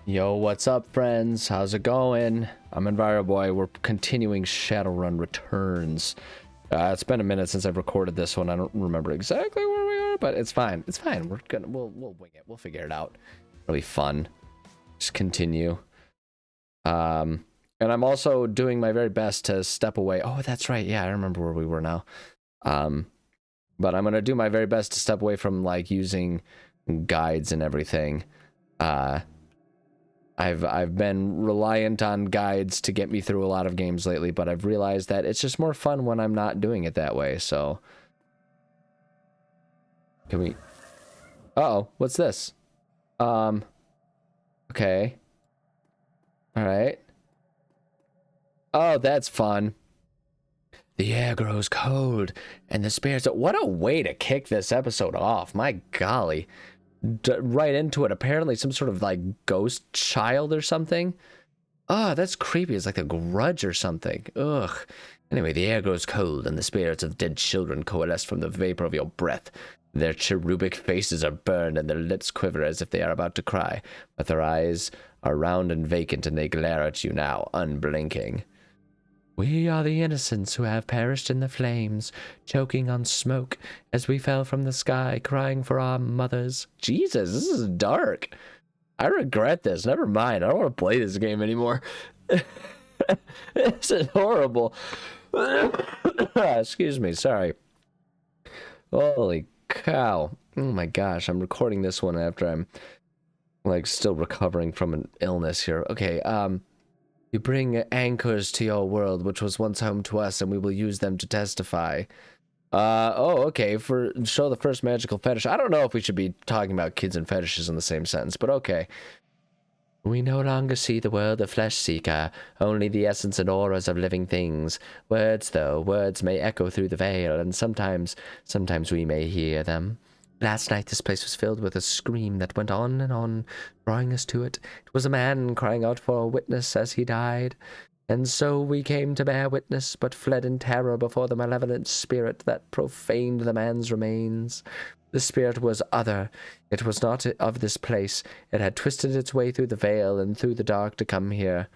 Yo, what's up, friends? How's it going? I'm EnviroBoy. We're continuing Shadowrun Returns. It's been a minute since I've recorded this one. I don't remember exactly where we are, but it's fine. It's fine. We'll wing it. We'll figure it out. Really fun. Just continue. And I'm also doing my very best to step away. Oh, that's right. Yeah, I remember where we were now. But I'm gonna do my very best to step away from like using guides and everything. I've been reliant on guides to get me through a lot of games lately, but I've realized that it's just more fun when I'm not doing it that way, so... Can we... Uh-oh, what's this? Okay. Alright. Oh, that's fun. The air grows cold, and the spirits... What a way to kick this episode off, my golly. Right into it. Apparently some sort of like ghost child or something. Oh, that's creepy. It's like a grudge or something. Ugh. Anyway, the air grows cold and the spirits of dead children coalesce from the vapor of your breath. Their cherubic faces are burned and their lips quiver as if they are about to cry, but their eyes are round and vacant and they glare at you now, unblinking. We are the innocents who have perished in the flames, choking on smoke as we fell from the sky, crying for our mothers. Jesus, this is dark. I regret this. Never mind. I don't want to play this game anymore. This is horrible. Excuse me. Sorry. Holy cow. Oh my gosh. I'm recording this one after I'm like still recovering from an illness here. Okay. You bring anchors to your world, which was once home to us, and we will use them to testify. Oh, okay, show the first magical fetish. I don't know if we should be talking about kids and fetishes in the same sentence, but okay. We no longer see the world of flesh seeker, only the essence and auras of living things. Words, though, words may echo through the veil, and sometimes we may hear them. Last night this place was filled with a scream that went on and on, drawing us to it. It was a man crying out for a witness as he died. And so we came to bear witness, but fled in terror before the malevolent spirit that profaned the man's remains. The spirit was other. It was not of this place. It had twisted its way through the veil and through the dark to come here.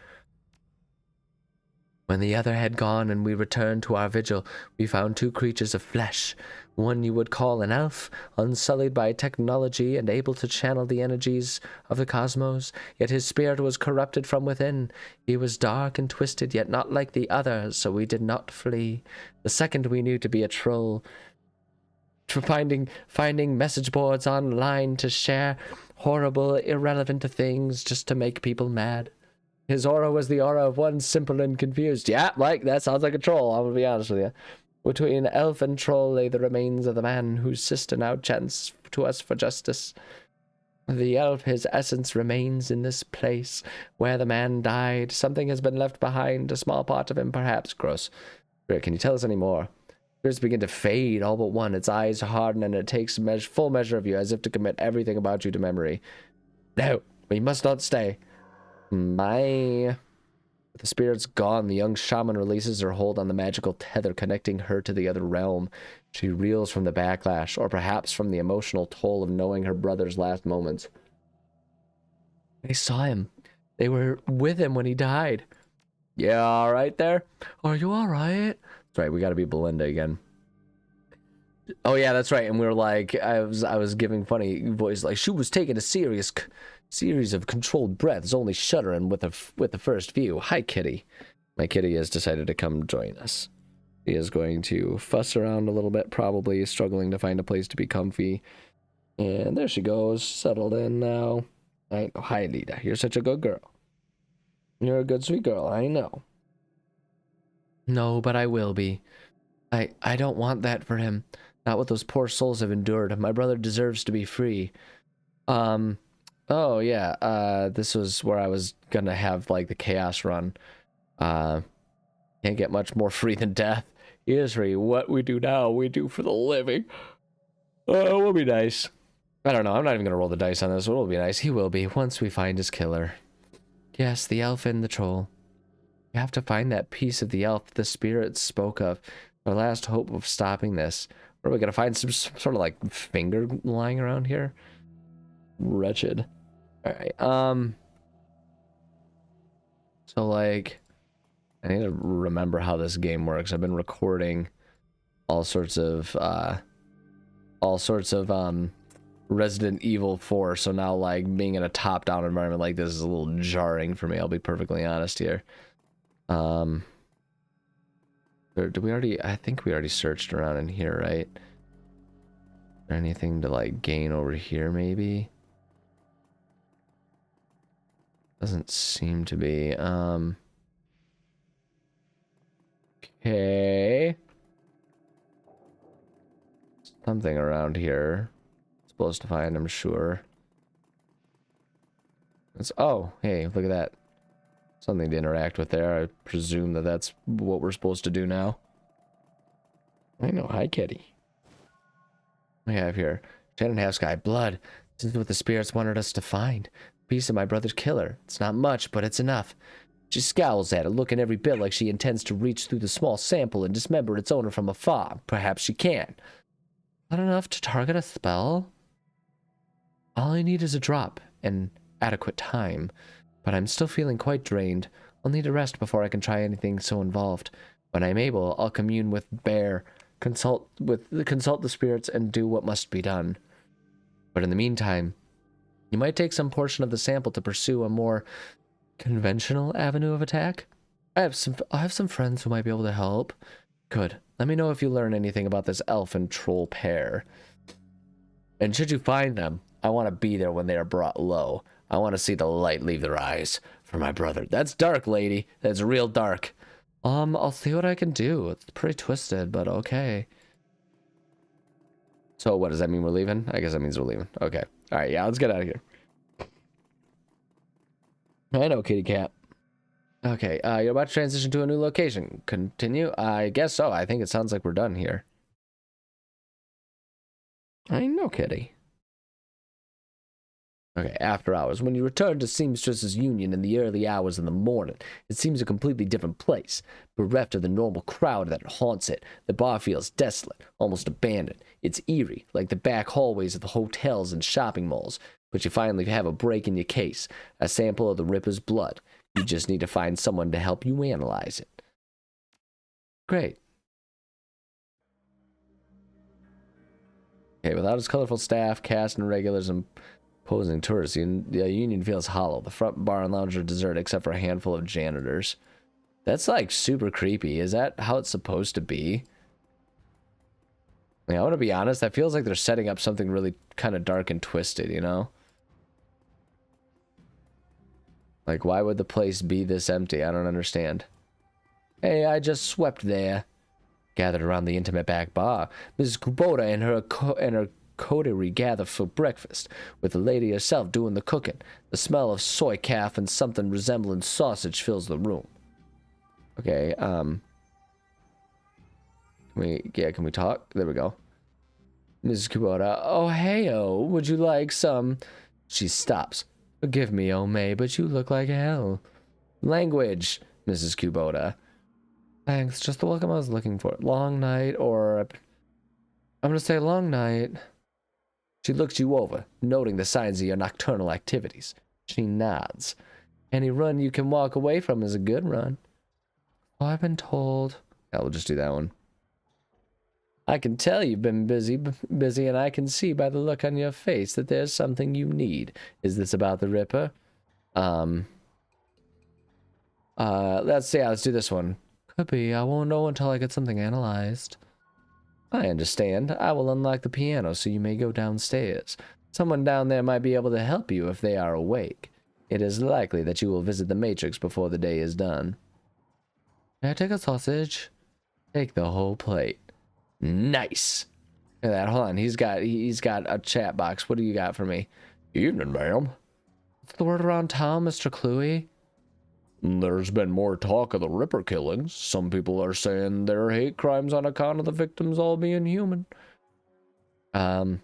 When the other had gone and we returned to our vigil, we found two creatures of flesh. One you would call an elf, unsullied by technology and able to channel the energies of the cosmos, yet his spirit was corrupted from within. He was dark and twisted, yet not like the other, so we did not flee. The second we knew to be a troll, finding message boards online to share horrible, irrelevant things just to make people mad. His aura was the aura of one simple and confused. Yeah, like, that sounds like a troll, I'm gonna be honest with you. Between elf and troll lay the remains of the man whose sister now chants to us for justice. The elf, his essence remains in this place where the man died. Something has been left behind, a small part of him, perhaps. Gross. Rick, can you tell us any more? Spirits begin to fade, all but one. Its eyes harden, and it takes full measure of you, as if to commit everything about you to memory. No, we must not stay. With the spirit's gone, the young shaman releases her hold on the magical tether connecting her to the other realm. She reels from the backlash, or perhaps from the emotional toll of knowing her brother's last moments. They saw him. They were with him when he died. Yeah, all right there? Are you all right? That's right, we gotta be Belinda again. Oh yeah, that's right. And we were like, I was giving funny voice, like, she was taking a series of controlled breaths, only shuddering with the first view. Hi, kitty. My kitty has decided to come join us. He is going to fuss around a little bit, probably struggling to find a place to be comfy. And there she goes, settled in now. I know. Hi, Lita. You're such a good girl. You're a good, sweet girl. I know. No, but I will be. I don't want that for him. Not what those poor souls have endured. My brother deserves to be free. Oh, yeah, this was where I was gonna have, like, the chaos run. Can't get much more free than death. Isri, what we do now, we do for the living. Oh, it will be nice. I don't know, I'm not even gonna roll the dice on this, but it will be nice. He will be, once we find his killer. Yes, the elf and the troll. We have to find that piece of the elf the spirits spoke of. Our last hope of stopping this. What are we gonna find? Some sort of, like, finger lying around here? Wretched. Alright, So, like, I need to remember how this game works. I've been recording all sorts of Resident Evil 4, so now, like, being in a top-down environment like this is a little jarring for me, I'll be perfectly honest here. Did we already, I think we already searched around in here, right? Is there anything to, like, gain over here, maybe? Doesn't seem to be. Okay. Something around here. Supposed to find, I'm sure. It's, oh, hey, look at that. Something to interact with there. I presume that that's what we're supposed to do now. I know. Hi, kitty. We have here. Shannon Half Sky. Blood. This is what the spirits wanted us to find. A piece of my brother's killer. It's not much, but it's enough. She scowls at it, looking every bit like she intends to reach through the small sample and dismember its owner from afar. Perhaps she can. Not enough to target a spell? All I need is a drop and adequate time. But I'm still feeling quite drained. I'll need a rest before I can try anything so involved. When I'm able, I'll commune with Bear, consult the spirits, and do what must be done. But in the meantime, you might take some portion of the sample to pursue a more conventional avenue of attack. I have some friends who might be able to help. Good. Let me know if you learn anything about this elf and troll pair. And should you find them, I want to be there when they are brought low. I want to see the light leave their eyes for my brother. That's dark, lady. That's real dark. I'll see what I can do. It's pretty twisted, but okay. So what does that mean? We're leaving? I guess that means we're leaving. Okay. All right. Yeah, let's get out of here. I know, kitty cat. Okay. You're about to transition to a new location. Continue? I guess so. I think it sounds like we're done here. I know, kitty. Okay, after hours. When you return to Seamstress's Union in the early hours of the morning, it seems a completely different place. Bereft of the normal crowd that haunts it, the bar feels desolate, almost abandoned. It's eerie, like the back hallways of the hotels and shopping malls. But you finally have a break in your case, a sample of the Ripper's blood. You just need to find someone to help you analyze it. Great. Okay, without its colorful staff, cast, and regulars, and posing tourists, the Union feels hollow. The front bar and lounge are deserted except for a handful of janitors. That's like super creepy. Is that how it's supposed to be? I want to be honest, that feels like they're setting up something really kind of dark and twisted, you know? Like, why would the place be this empty? I don't understand. Hey, I just swept there. Gathered around the intimate back bar, Mrs. Kubota and her coterie gather for breakfast, with the lady herself doing the cooking. The smell of soy calf and something resembling sausage fills the room. Okay, can we talk? There we go. Mrs. Kubota, oh, hey-oh, would you like some? She stops. Forgive me, oh May, but you look like hell. Language, Mrs. Kubota. Thanks, just the welcome I was looking for. Long night, or... I'm gonna say long night. She looks you over, noting the signs of your nocturnal activities. She nods. Any run you can walk away from is a good run. Oh, I've been told. Yeah, we'll just do that one. I can tell you've been busy, and I can see by the look on your face that there's something you need. Is this about the Ripper? Let's do this one. Could be. I won't know until I get something analyzed. I understand. I will unlock the piano so you may go downstairs. Someone down there might be able to help you if they are awake. It is likely that you will visit the Matrix before the day is done. May I take a sausage? Take the whole plate. Nice. Look at that. Hold on. He's got a chat box. What do you got for me? Evening, ma'am. What's the word around town, Mr. Cluey? There's been more talk of the Ripper killings. Some people are saying they're hate crimes on account of the victims all being human. Let's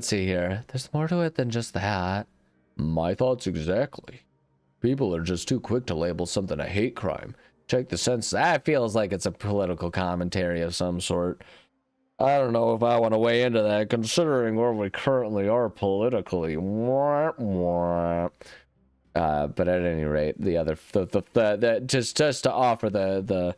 see here. There's more to it than just that. My thoughts exactly. People are just too quick to label something a hate crime. Check the sense. That feels like it's a political commentary of some sort. I don't know if I want to weigh into that, considering where we currently are politically. But at any rate, just to offer the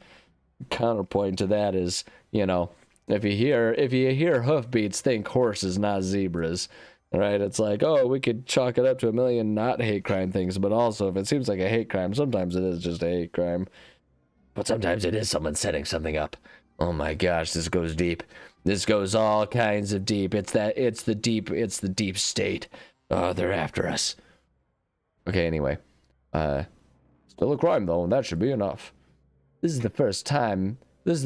counterpoint to that is, if you hear hoofbeats, think horses, not zebras. All right, it's like, oh, we could chalk it up to a million not hate crime things, but also if it seems like a hate crime, sometimes it is just a hate crime. But sometimes it is someone setting something up. Oh my gosh, this goes deep. This goes all kinds of deep. It's the deep state. Oh, they're after us. Okay, anyway. Still a crime though, and that should be enough. This is the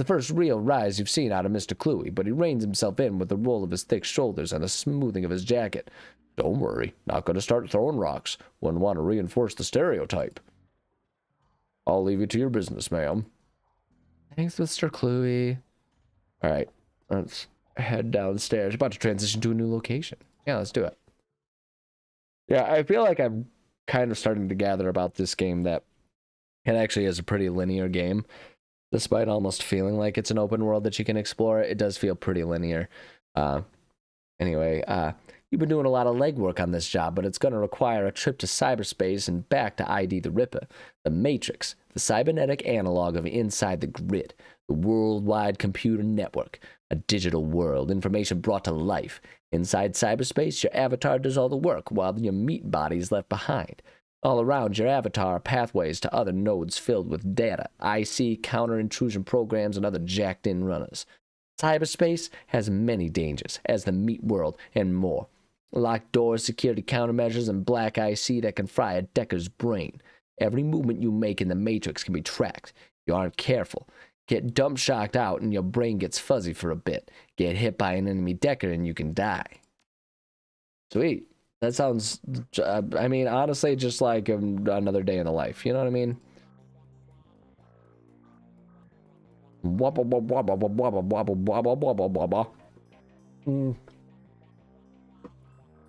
first real rise you've seen out of Mr. Cluey, but he reins himself in with a roll of his thick shoulders and a smoothing of his jacket. Don't worry, not gonna start throwing rocks. Wouldn't want to reinforce the stereotype. I'll leave you to your business, ma'am. Thanks, Mr. Cluey. Alright, let's head downstairs. About to transition to a new location. Yeah, let's do it. Yeah, I feel like I'm kind of starting to gather about this game that it actually is a pretty linear game. Despite almost feeling like it's an open world that you can explore, it does feel pretty linear. Anyway, you've been doing a lot of legwork on this job, but it's going to require a trip to cyberspace and back to ID the Ripper, the Matrix, the cybernetic analog of Inside the Grid, the worldwide computer network, a digital world, information brought to life. Inside cyberspace, your avatar does all the work, while your meat body is left behind. All around your avatar are pathways to other nodes filled with data, IC, counter-intrusion programs, and other jacked-in runners. Cyberspace has many dangers, as the meat world, and more. Locked doors, security countermeasures, and black IC that can fry a Decker's brain. Every movement you make in the Matrix can be tracked. If you aren't careful, get dump-shocked out and your brain gets fuzzy for a bit. Get hit by an enemy Decker and you can die. Sweet. That sounds, I mean, honestly, just like another day in the life. You know what I mean?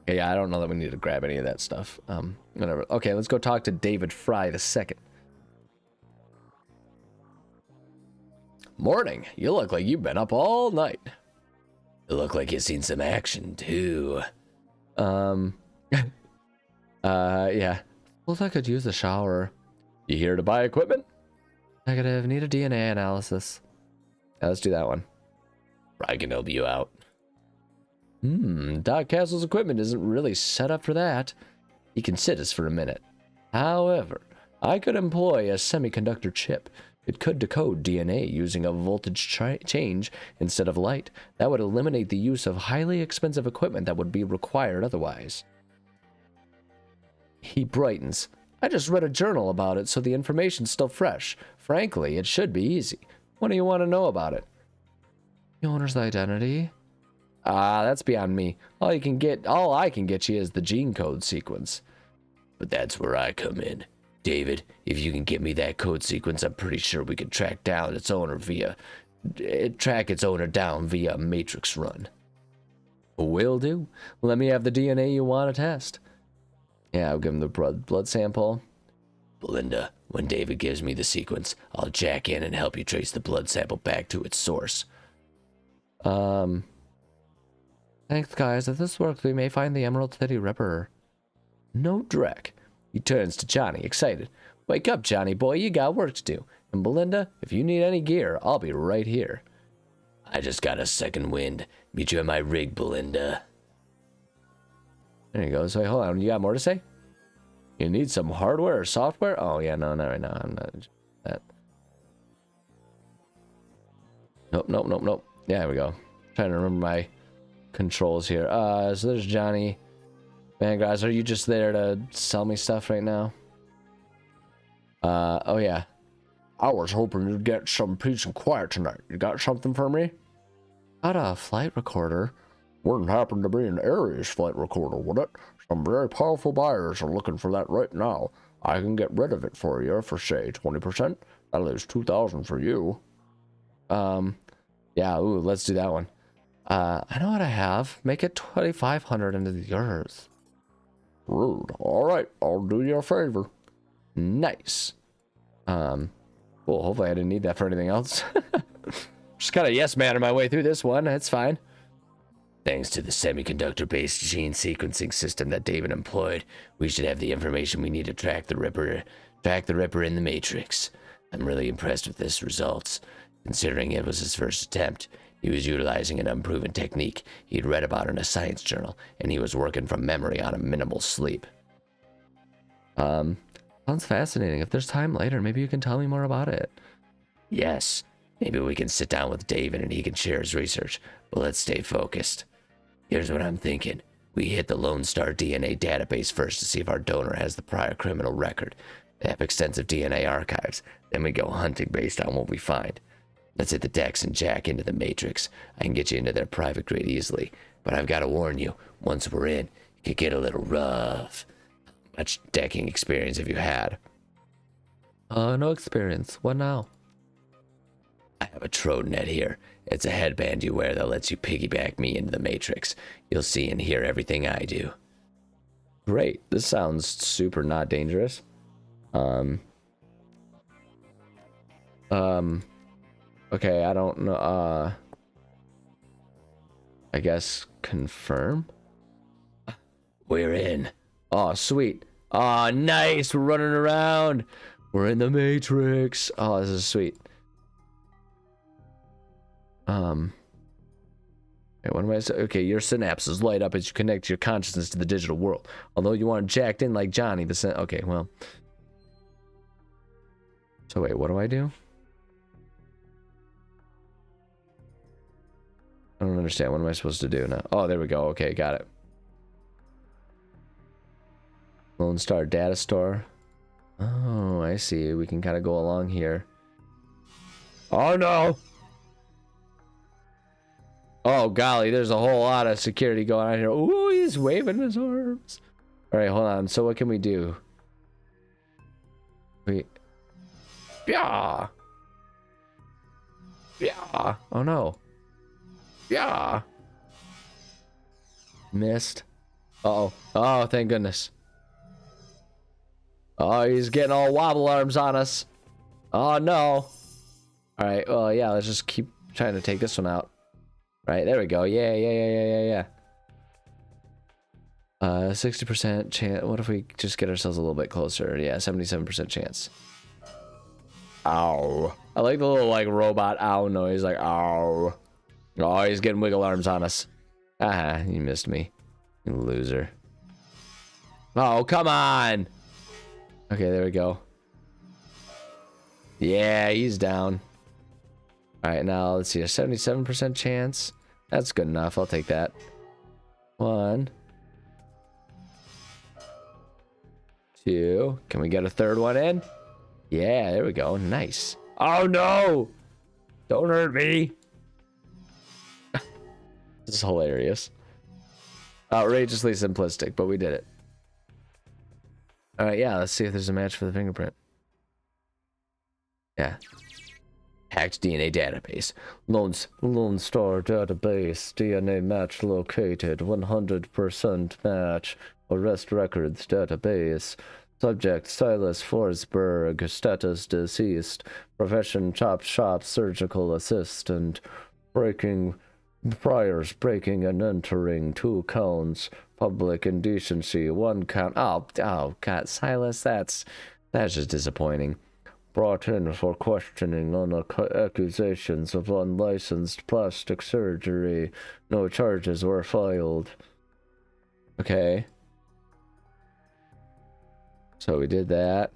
Yeah, I don't know that we need to grab any of that stuff. Whatever. Okay, let's go talk to David Fry II. Morning. You look like you've been up all night. You look like you've seen some action, too. Yeah. Well, if I could use a shower. You here to buy equipment? Negative. Need a DNA analysis. Yeah, let's do that one. I can help you out. Doc Castle's equipment isn't really set up for that. He can sit us for a minute. However, I could employ a semiconductor chip. It could decode DNA using a voltage change instead of light. That would eliminate the use of highly expensive equipment that would be required otherwise. He brightens. I just read a journal about it, so the information's still fresh. Frankly, it should be easy. What do you want to know about it? The owner's identity? That's beyond me. All I can get you is the gene code sequence. But that's where I come in. David, if you can get me that code sequence, I'm pretty sure we can track its owner down via a matrix run. Will do. Let me have the DNA you want to test. Yeah, I'll give him the blood sample. Belinda, when David gives me the sequence, I'll jack in and help you trace the blood sample back to its source. Thanks, guys. If this works, we may find the Emerald City Ripper. No dreck. He turns to Johnny, excited. Wake up, Johnny boy, you got work to do. And Belinda, if you need any gear, I'll be right here. I just got a second wind. Meet you at my rig, Belinda. There you go. So, hold on. You got more to say? You need some hardware or software? Oh, yeah, no, not right now. I'm not that. Nope. Yeah, there we go. Trying to remember my controls here. So there's Johnny. Man, guys, are you just there to sell me stuff right now? Oh yeah. I was hoping you'd get some peace and quiet tonight. You got something for me? Got a flight recorder. Wouldn't happen to be an Ares flight recorder, would it? Some very powerful buyers are looking for that right now. I can get rid of it for you for, say, 20%. That leaves $2,000 for you. Yeah, ooh, let's do that one. I know what I have. Make it 2,500 into yours. Rude. All right, I'll do you a favor. Nice. Cool. Hopefully I didn't need that for anything else. Just kind of yes man my way through this one. That's fine. Thanks to the semiconductor-based gene sequencing system that David employed, we should have the information we need to track the Ripper in the Matrix. I'm really impressed with this results, considering it was his first attempt. He was utilizing an unproven technique he'd read about in a science journal, and he was working from memory on a minimal sleep. Sounds fascinating. If there's time later, maybe you can tell me more about it. Yes, maybe we can sit down with David and he can share his research, but let's stay focused. Here's what I'm thinking. We hit the Lone Star DNA database first to see if our donor has the prior criminal record. They have extensive DNA archives. Then we go hunting based on what we find. Let's hit the Dex and Jack into the Matrix. I can get you into their private grid easily, but I've got to warn you, once we're in, it could get a little rough. How much decking experience have you had? No experience. What now? I have a Trodenet here. It's a headband you wear that lets you piggyback me into the Matrix. You'll see and hear everything I do. Great. This sounds super not dangerous. Okay, I don't know. I guess confirm? We're in. Oh, sweet. Oh, nice. We're running around. We're in the Matrix. Oh, this is sweet. Wait, what am I saying? Okay, your synapses light up as you connect your consciousness to the digital world. Although you aren't jacked in like Johnny, okay, well. So wait, what do I do? I don't understand. What am I supposed to do now? Oh, there we go. Okay, got it. Lone Star Data Store. Oh, I see. We can kind of go along here. Oh, no! Oh, golly, there's a whole lot of security going on here. Ooh, he's waving his arms. All right, hold on. So what can we do? Yeah. Yeah. Oh, no. Yeah. Missed. Uh-oh. Oh, thank goodness. Oh, he's getting all wobble arms on us. Oh, no. All right, well, yeah, let's just keep trying to take this one out. Right, there we go. Yeah. 60% chance. What if we just get ourselves a little bit closer? Yeah, 77% chance. Ow. I like the little, like, robot ow noise. Like, ow. Oh, he's getting wiggle arms on us. Ah, you missed me. You loser. Oh, come on. Okay, there we go. Yeah, he's down. All right, now let's see, a 77% chance. That's good enough. I'll take that. 1, 2. Can we get a third one in? Yeah, there we go. Nice. Oh, no. Don't hurt me. This is hilarious. Outrageously simplistic, but we did it. All right, yeah, let's see if there's a match for the fingerprint. Yeah. Hacked DNA database. Lone Star database. DNA match located. 100% match. Arrest records database. Subject Silas Forsberg. Status deceased. Profession chop shop surgical assistant. Priors breaking and entering. 2 counts. Public indecency. 1 count. Oh God, Silas, that's just disappointing. Brought in for questioning on accusations of unlicensed plastic surgery. No charges were filed. Okay. So we did that.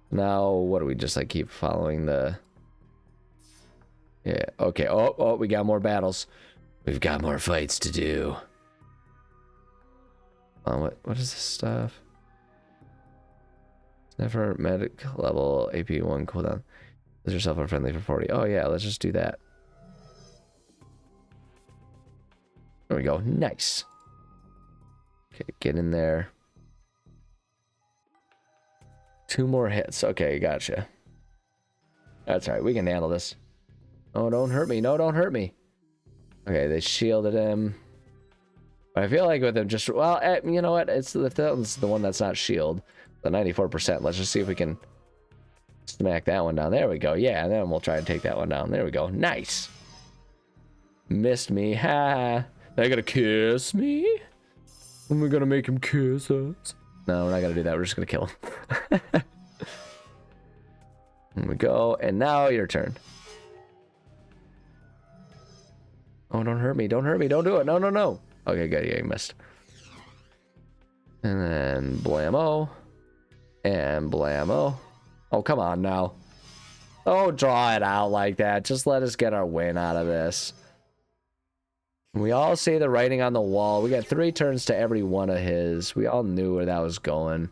Now, what do we just like keep following the... Yeah, okay. Oh, we got more battles. We've got more fights to do. What is this stuff? Never medic level AP1 cooldown. Is yourself a friendly for 40. Oh yeah, let's just do that. There we go. Nice. Okay, get in there. 2 more hits. Okay, gotcha. That's all right. We can handle this. Oh, don't hurt me. No, don't hurt me. Okay, they shielded him. But I feel like with him just... Well, you know what? It's the one that's not shield. The 94%. Let's just see if we can smack that one down. There we go. Yeah, and then we'll try and take that one down. There we go. Nice. Missed me. Ha. Now you gotta kiss me? And we're gonna make him kiss us. No, we're not gonna do that. We're just gonna kill him. Here we go. And now your turn. Oh, don't hurt me. Don't hurt me. Don't do it. No, no, no. Okay, good. Yeah, you missed. And then blammo. And blammo. Oh, come on now. Don't draw it out like that. Just let us get our win out of this. We all see the writing on the wall. We got 3 turns to every one of his. We all knew where that was going.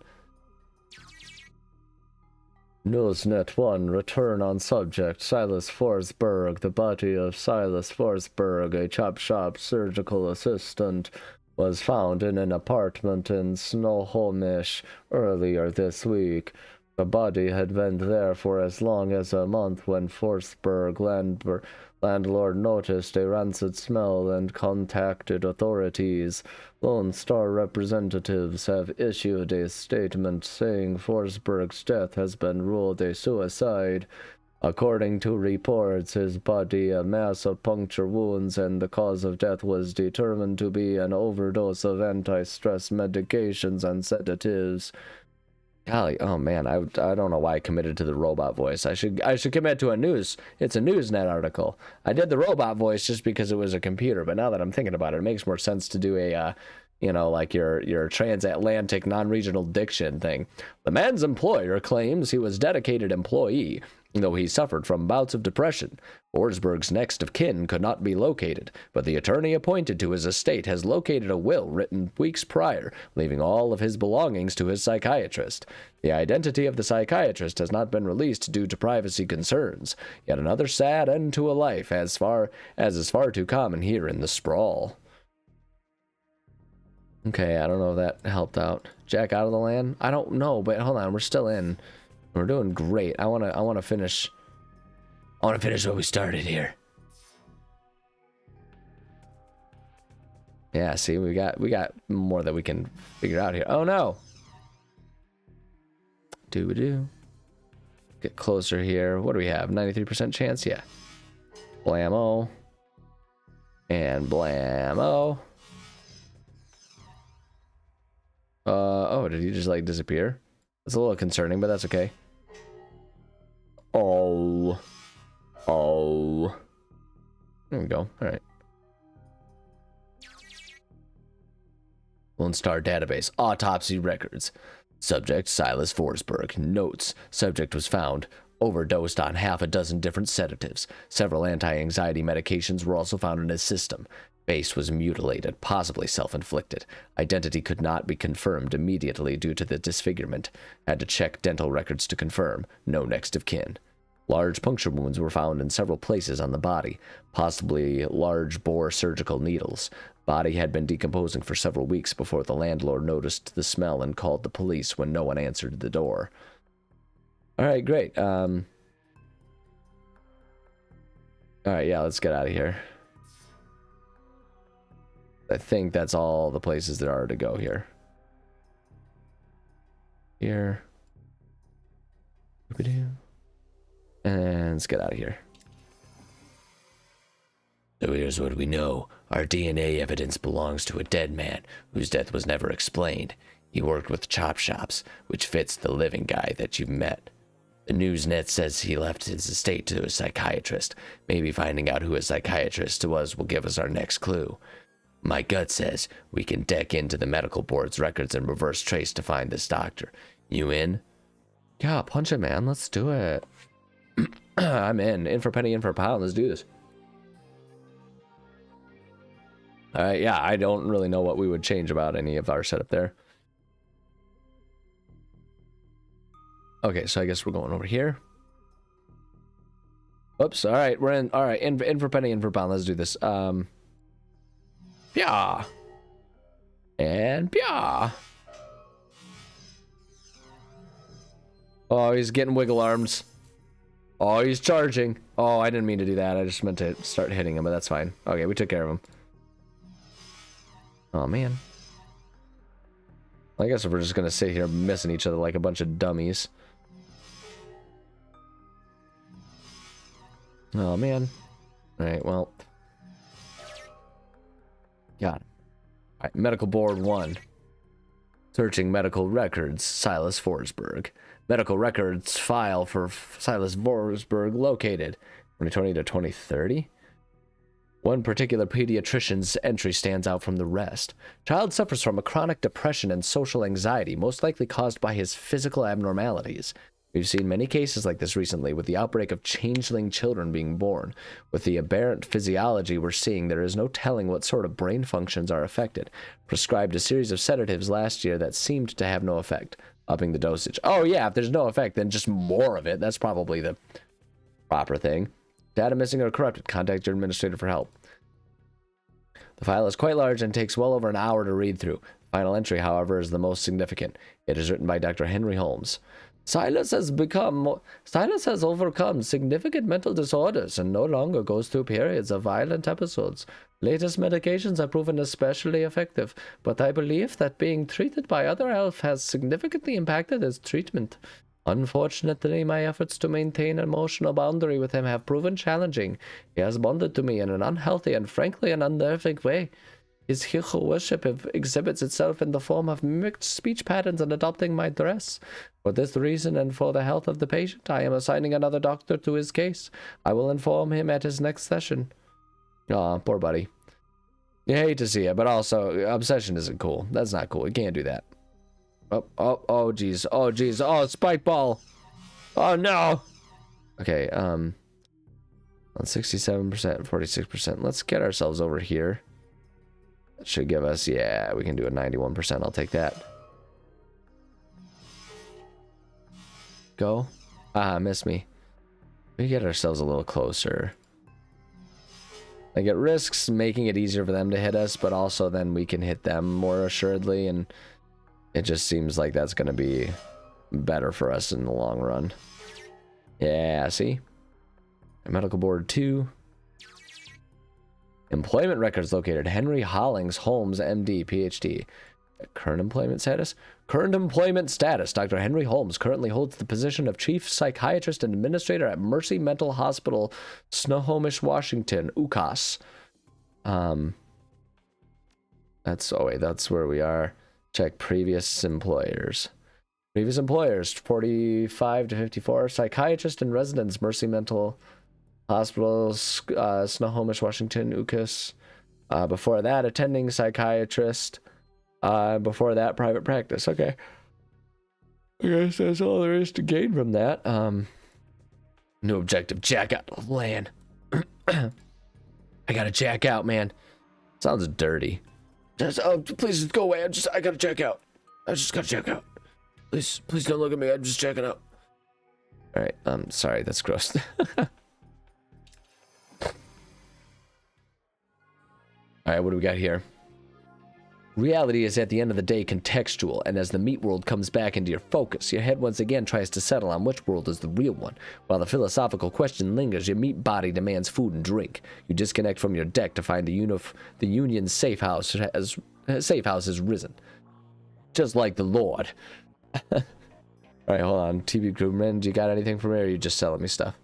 Newsnet 1, return on subject, Silas Forsberg. The body of Silas Forsberg, a chop shop surgical assistant, was found in an apartment in Snohomish earlier this week. The body had been there for as long as a month when Forsberg landlord noticed a rancid smell and contacted authorities. Lone Star representatives have issued a statement saying Forsberg's death has been ruled a suicide. According to reports, his body a mass of puncture wounds, and the cause of death was determined to be an overdose of anti-stress medications and sedatives. Golly, oh man, I don't know why I committed to the robot voice. I should commit to it's a Newsnet article. I did the robot voice just because it was a computer, but now that I'm thinking about it, it makes more sense to do a like your transatlantic non-regional diction thing. The man's employer claims he was dedicated employee, though he suffered from bouts of depression. Forsberg's next of kin could not be located, but the attorney appointed to his estate has located a will written weeks prior, leaving all of his belongings to his psychiatrist. The identity of the psychiatrist has not been released due to privacy concerns. Yet another sad end to a life, as is far too common here in the sprawl. Okay, I don't know if that helped out. Jack out of the land? I don't know, but hold on, we're still in. We're doing great. I wanna finish what we started here. Yeah, see, we got more that we can figure out here. Oh no. Do. Get closer here. What do we have? 93% chance? Yeah. Blammo. And blammo. Oh, did he just like disappear? That's a little concerning, but that's okay. Oh. There we go. All right. Lone Star database. Autopsy records. Subject Silas Forsberg. Notes. Subject was found overdosed on half a dozen different sedatives. Several anti-anxiety medications were also found in his system. Face was mutilated, possibly self-inflicted. Identity could not be confirmed immediately due to the disfigurement. Had to check dental records to confirm. No next of kin. Large puncture wounds were found in several places on the body, possibly large bore surgical needles. Body had been decomposing for several weeks before the landlord noticed the smell and called the police when no one answered the door. All right, great. All right, yeah, let's get out of here. I think that's all the places there are to go here. Here. And let's get out of here. So here's what we know. Our DNA evidence belongs to a dead man whose death was never explained. He worked with chop shops, which fits the living guy that you've met. The Newsnet says he left his estate to a psychiatrist. Maybe finding out who a psychiatrist was will give us our next clue. My gut says we can deck into the medical board's records and reverse trace to find this doctor. You in? Yeah, punch it, man. Let's do it. I'm in. In for penny, in for pound. Let's do this. All right, yeah, I don't really know what we would change about any of our setup there. Okay, so I guess we're going over here. Oops, all right, we're in. All right, in for penny, in for pound. Let's do this. Yeah. And yeah. Oh, he's getting wiggle arms. Oh, he's charging. Oh, I didn't mean to do that. I just meant to start hitting him, but that's fine. Okay, we took care of him. Oh, man. I guess if we're just going to sit here missing each other like a bunch of dummies. Oh, man. All right, well. Got him. All right, medical board 1. Searching medical records, Silas Forsberg. Medical records file for Silas Forsberg located 2020 to 2030. One particular pediatrician's entry stands out from the rest. Child suffers from a chronic depression and social anxiety, most likely caused by his physical abnormalities. We've seen many cases like this recently, with the outbreak of changeling children being born. With the aberrant physiology we're seeing, there is no telling what sort of brain functions are affected. Prescribed a series of sedatives last year that seemed to have no effect, upping the dosage. Oh yeah, if there's no effect, then just more of it. That's probably the proper thing. Data missing or corrupted. Contact your administrator for help. The file is quite large and takes well over an hour to read through. Final entry, however, is the most significant. It is written by Dr. Henry Holmes. Silas has overcome significant mental disorders and no longer goes through periods of violent episodes. Latest medications have proven especially effective, but I believe that being treated by other elf has significantly impacted his treatment. Unfortunately, my efforts to maintain an emotional boundary with him have proven challenging. He has bonded to me in an unhealthy and frankly an unnerving way. His hero worship exhibits itself in the form of mimicked speech patterns and adopting my dress. For this reason and for the health of the patient, I am assigning another doctor to his case. I will inform him at his next session. Aw, poor buddy. You hate to see it, but also, obsession isn't cool. That's not cool. You can't do that. Oh, geez. Oh, spike ball. Oh, no. Okay, on 67%, 46%. Let's get ourselves over here. That should give us, yeah, we can do a 91%. I'll take that. Go. Missed me. We get ourselves a little closer. Like, it risks making it easier for them to hit us, but also then we can hit them more assuredly, and it just seems like that's going to be better for us in the long run. Yeah, see? Medical board 2. Employment records located. Henry Hollings Holmes, MD, PhD. Current employment status? Current employment status. Dr. Henry Holmes currently holds the position of Chief Psychiatrist and Administrator at Mercy Mental Hospital, Snohomish, Washington, UCAS. That's where we are. Check previous employers. Previous employers, 45 to 54. Psychiatrist in residence, Mercy Mental Hospital, Snohomish, Washington, UCAS. Before that, attending psychiatrist. Before that, private practice. Okay. I guess that's all there is to gain from that. New objective, jack out of land. I gotta jack out, man. Sounds dirty. Please go away. I gotta check out. I just gotta check out. Please don't look at me. I'm just checking out. All right. Sorry, that's gross. All right, what do we got here? Reality is at the end of the day contextual, and as the meat world comes back into your focus, your head once again tries to settle on which world is the real one. While the philosophical question lingers, your meat body demands food and drink. You disconnect from your deck to find the Union's safe house has risen. Just like the Lord. All right, hold on. TV crewman, do you got anything for me, or are you just selling me stuff?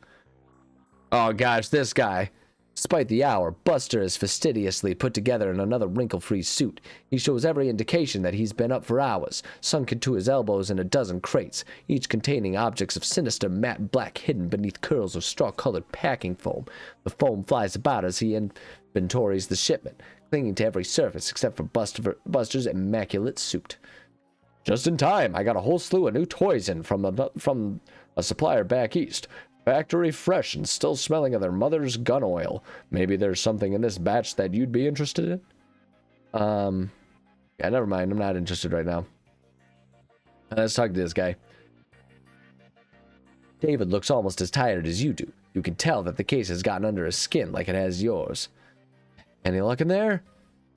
Oh gosh, this guy. Despite the hour, Buster is fastidiously put together in another wrinkle-free suit. He shows every indication that he's been up for hours, sunken to his elbows in a dozen crates, each containing objects of sinister matte black hidden beneath curls of straw-colored packing foam. The foam flies about as he inventories the shipment, clinging to every surface except for Buster's immaculate suit. Just in time, I got a whole slew of new toys in from a supplier back east. Factory fresh and still smelling of their mother's gun oil. Maybe there's something in this batch that you'd be interested in? Yeah, never mind. I'm not interested right now. Let's talk to this guy. David looks almost as tired as you do. You can tell that the case has gotten under his skin like it has yours. Any luck in there?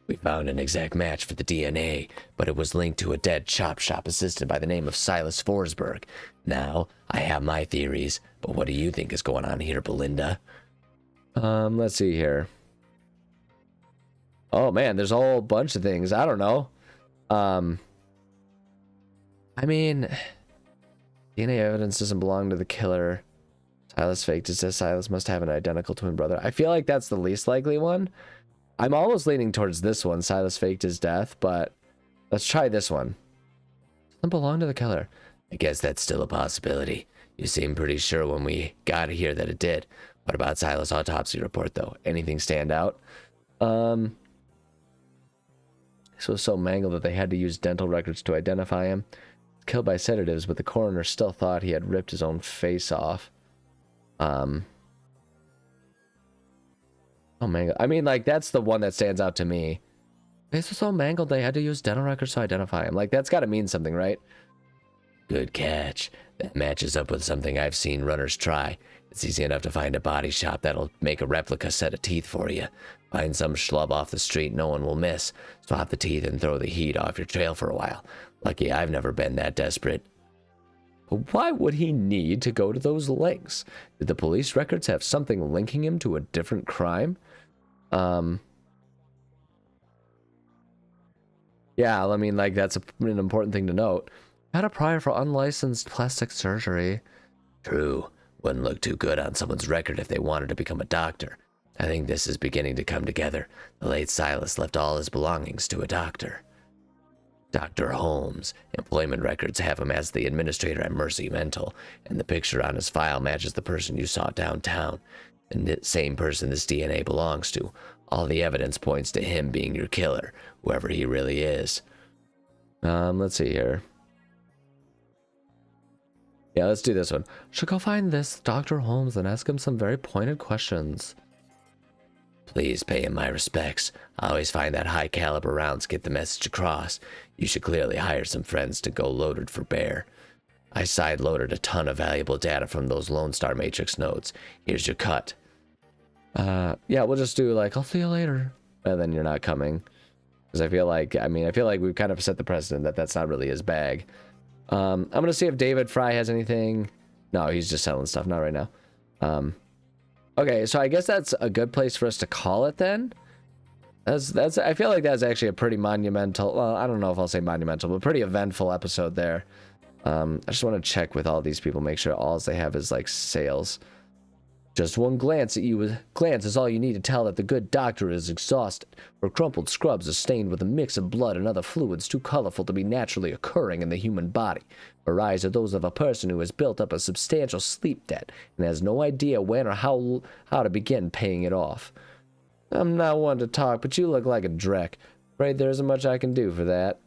We found an exact match for the DNA, but it was linked to a dead chop shop assistant by the name of Silas Forsberg. Now, I have my theories, but what do you think is going on here, Belinda? Let's see here. Oh man, there's a whole bunch of things. I don't know. I mean, DNA evidence doesn't belong to the killer. Silas faked it. Says Silas must have an identical twin brother. I feel like that's the least likely one. I'm almost leaning towards this one. Silas faked his death, but let's try this one. Doesn't belong to the killer. I guess that's still a possibility. You seem pretty sure when we got here that it did. What about Silas' autopsy report, though? Anything stand out? This was so mangled that they had to use dental records to identify him. Killed by sedatives, but the coroner still thought he had ripped his own face off. Oh, mangled. I mean, like, that's the one that stands out to me. Face was so mangled they had to use dental records to identify him. Like, that's got to mean something, right? Good catch. That matches up with something I've seen runners try. It's easy enough to find a body shop that'll make a replica set of teeth for you. Find some schlub off the street no one will miss. Swap the teeth and throw the heat off your trail for a while. Lucky I've never been that desperate. But why would he need to go to those lengths? Did the police records have something linking him to a different crime? Yeah, I mean, like, that's an important thing to note. Had a prior for unlicensed plastic surgery. True. Wouldn't look too good on someone's record if they wanted to become a doctor. I think this is beginning to come together. The late Silas left all his belongings to a doctor. Dr. Holmes. Employment records have him as the administrator at Mercy Mental, and the picture on his file matches the person you saw downtown. The same person this DNA belongs to. All the evidence points to him being your killer, whoever he really is. Let's see here. Yeah, let's do this one. Should go find this Dr. Holmes and ask him some very pointed questions. Please pay him my respects. I always find that high caliber rounds get the message across. You should clearly hire some friends to go loaded for bear. I side-loaded a ton of valuable data from those Lone Star Matrix nodes. Here's your cut. Yeah, we'll just do like, I'll see you later. And then you're not coming. Because I feel like we've kind of set the precedent that that's not really his bag. I'm going to see if David Fry has anything. No, he's just selling stuff. Not right now. Okay, so I guess that's a good place for us to call it then. I feel like that's actually a pretty monumental, well, I don't know if I'll say monumental, but pretty eventful episode there. I just want to check with all these people, make sure all they have is like sales. Just one glance at you is all you need to tell that the good doctor is exhausted. Her crumpled scrubs are stained with a mix of blood and other fluids too colorful to be naturally occurring in the human body. Her eyes are those of a person who has built up a substantial sleep debt and has no idea when or how to begin paying it off. I'm not one to talk, but you look like a dreck. Right, there isn't much I can do for that.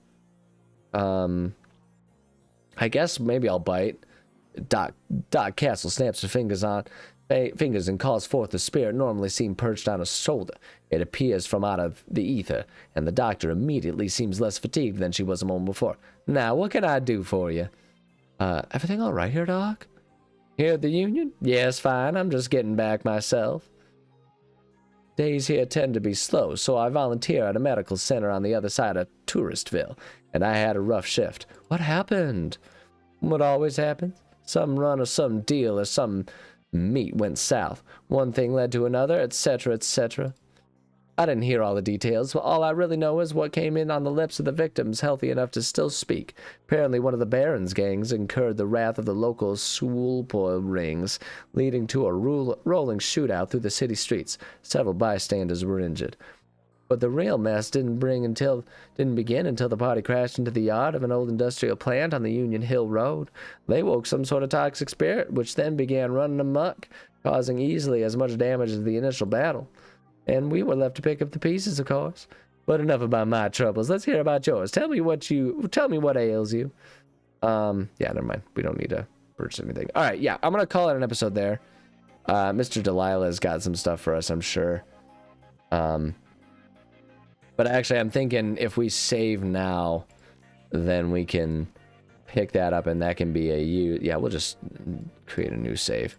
I guess maybe I'll bite. Doc Castle snaps her fingers and calls forth the spirit normally seen perched on his shoulder. It appears from out of the ether, and the doctor immediately seems less fatigued than she was a moment before. Now, what can I do for you? Everything all right here, Doc? Here at the Union? Yes, fine. I'm just getting back myself. Days here tend to be slow, so I volunteer at a medical center on the other side of Touristville, and I had a rough shift. What happened? What always happens? Some run or some deal or some meat went south. One thing led to another, etc., etc. I didn't hear all the details, but all I really know is what came in on the lips of the victims healthy enough to still speak. Apparently one of the Baron's gangs incurred the wrath of the local swoolpoil rings, leading to a rolling shootout through the city streets. Several bystanders were injured. But the real mess didn't begin until the party crashed into the yard of an old industrial plant on the Union Hill Road. They woke some sort of toxic spirit, which then began running amok, causing easily as much damage as the initial battle. And we were left to pick up the pieces, of course. But enough about my troubles. Let's hear about yours. Tell me what ails you. Yeah, never mind. We don't need to purchase anything. All right, yeah, I'm gonna call it an episode there. Mr. Delilah's got some stuff for us, I'm sure. But actually, I'm thinking if we save now, then we can pick that up, and that can be yeah, we'll just create a new save.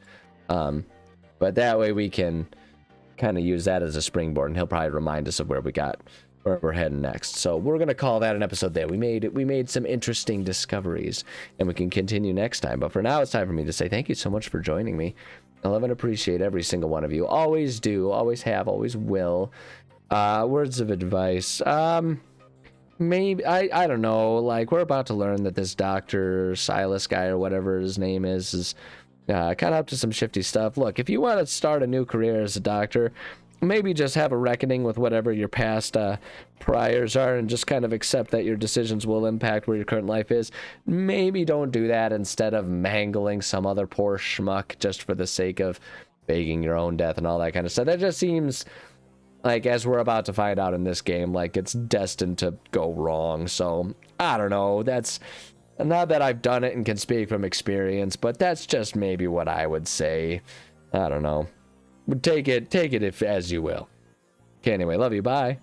But that way we can kind of use that as a springboard, and he'll probably remind us of where we're heading next. So we're gonna call that an episode there. We made some interesting discoveries, and we can continue next time. But for now, it's time for me to say thank you so much for joining me. I love and appreciate every single one of you. Always do, always have, always will. Words of advice. Maybe, I don't know, like, we're about to learn that this Dr. Silas guy, or whatever his name is kind of up to some shifty stuff. Look, if you want to start a new career as a doctor, maybe just have a reckoning with whatever your past priors are and just kind of accept that your decisions will impact where your current life is. Maybe don't do that instead of mangling some other poor schmuck just for the sake of faking your own death and all that kind of stuff. That just seems like, as we're about to find out in this game, like it's destined to go wrong. So I don't know. That's not that I've done it and can speak from experience, but that's just maybe what I would say. I don't know. Take it if as you will. Okay, anyway, love you. Bye.